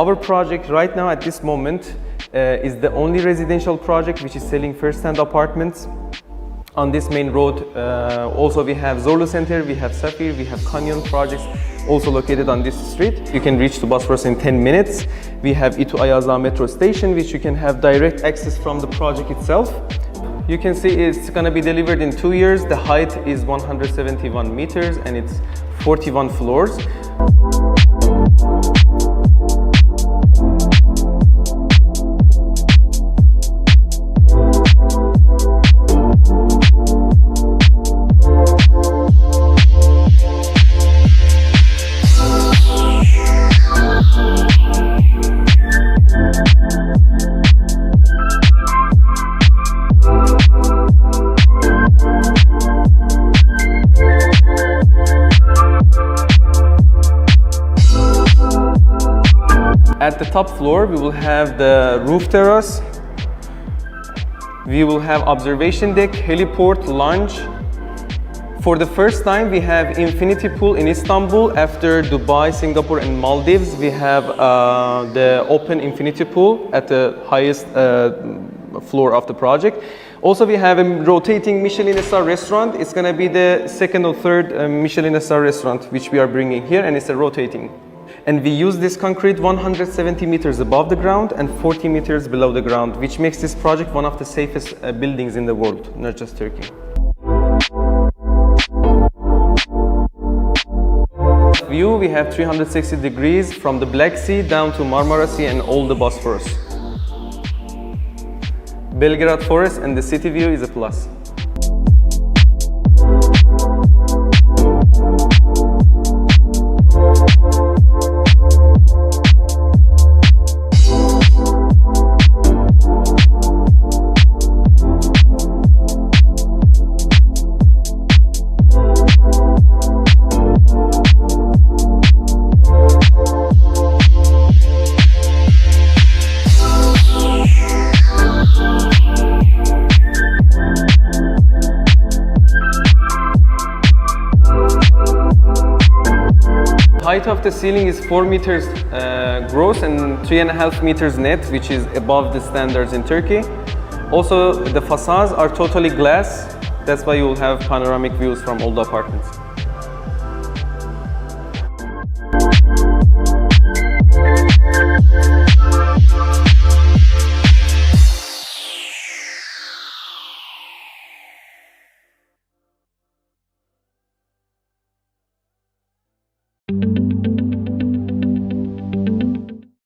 Our project right now at this moment is the only residential project which is selling first-hand apartments on this main road. Also we have Zorlu Center, we have Sariyer, we have Canyon projects also located on this street. You can reach to Bosporus in 10 minutes. We have İTÜ Ayaza metro station which you can have direct access from the project itself. You can see it's going to be delivered in 2 years. The height is 171 meters and it's 41 floors. At the top floor, we will have the roof terrace. We will have observation deck, heliport, lounge. For the first time, we have infinity pool in Istanbul. After Dubai, Singapore, and Maldives, we have the open infinity pool at the highest floor of the project. Also, we have a rotating Michelin star restaurant. It's going to be the second or third Michelin star restaurant which we are bringing here, and it's a rotating. And we use this concrete 170 meters above the ground and 40 meters below the ground, which makes this project one of the safest buildings in the world, not just Turkey. View, we have 360 degrees from the Black Sea down to Marmara Sea and all the Bosporus. Belgrade Forest and the city view is a plus. Height of the ceiling is 4 meters gross and 3.5 meters net, which is above the standards in Turkey. Also, the facades are totally glass. That's why you will have panoramic views from all the apartments.